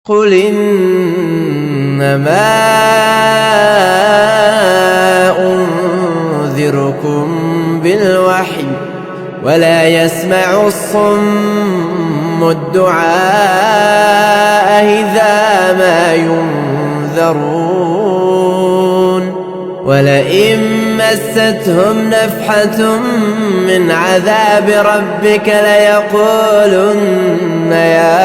قل إنما أنذركم بالوحي ولا يسمع الصم الدعاء إذا ما ينذرون ولئن مستهم نفحة من عذاب ربك ليقولن يا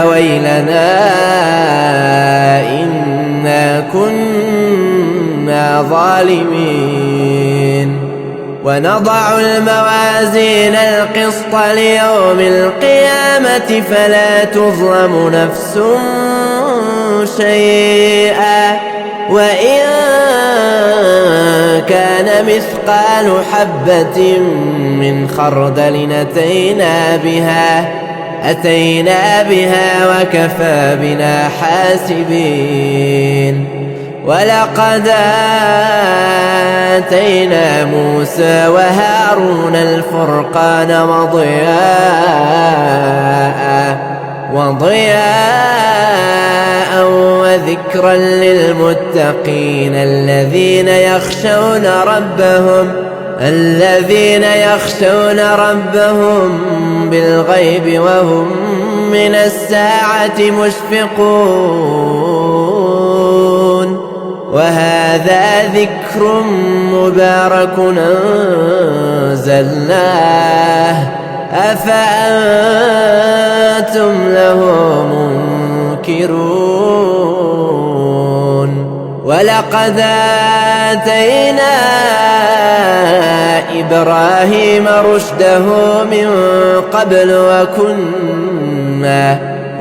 ويلنا إنا كنا ظالمين ونضع الموازين القسط ليوم القيامة فلا تظلم نفس شيئا وإن كان مثقال حبة من خردل أتينا بها وكفى بنا حاسبين ضلقد آتينا موسى وهارون الفرقان وضياء وذكرا للمتقين الذين يخشون ربهم بالغيب وهم من الساعة مشفقون وهذا ذكر مبارك أنزلناه أفأنتم له منكرون ولقد آتينا إبراهيم رشده من قبل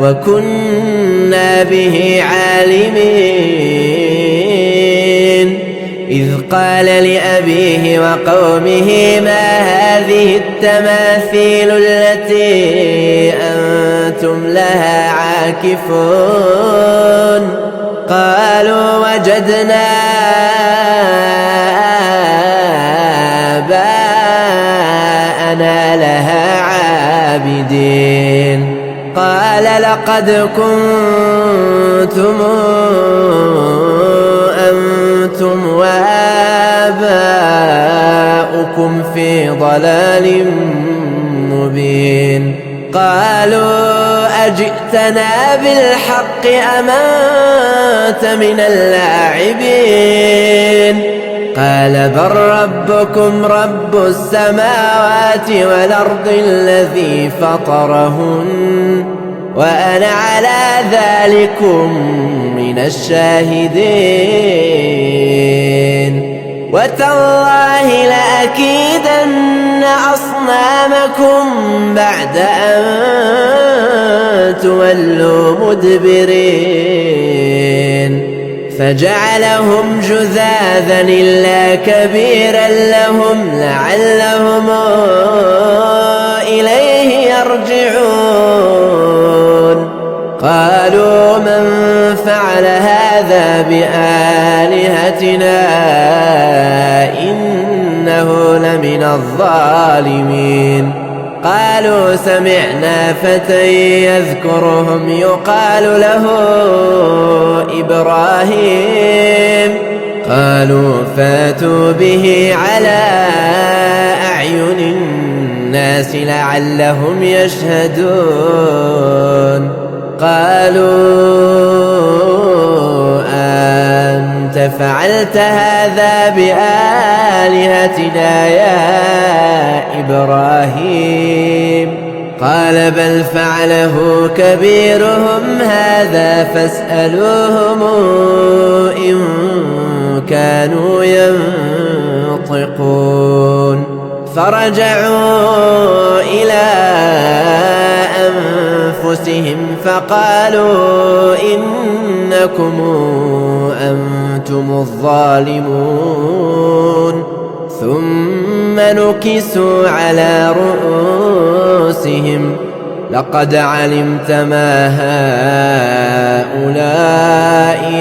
وكنا به عالمين إذ قال لأبيه وقومه ما هذه التماثيل التي أنتم لها عاكفون قالوا وجدنا آباءنا لها عابدين قال لقد كنتم أنتم وآباؤكم في ضلال مبين قالوا أجئتنا بالحق أم أنت من اللاعبين قال بل ربكم رب السماوات والأرض الذي فطرهن وأنا على ذلكم من الشاهدين وتالله لأكيدن أصنامكم بعد أن تولوا مدبرين فجعلهم جذاذا إلا كبيرا لهم لعلهم إليه يرجعون قالوا من فعل هذا بآلهتنا إنه لمن الظالمين قالوا سمعنا فتى يذكرهم يقال له إبراهيم قالوا فاتوا به على أعين الناس لعلهم يشهدون قالوا أنت فعلت هذا بآلهتنا يا إبراهيم قال بل فعله كبيرهم هذا فاسألوهم إن كانوا ينطقون فرجعوا إلى أنفسهم فقالوا إنكم أنتم الظالمون ثم نكسوا على رؤوسهم لقد علمت ما هؤلاء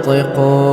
ينطقون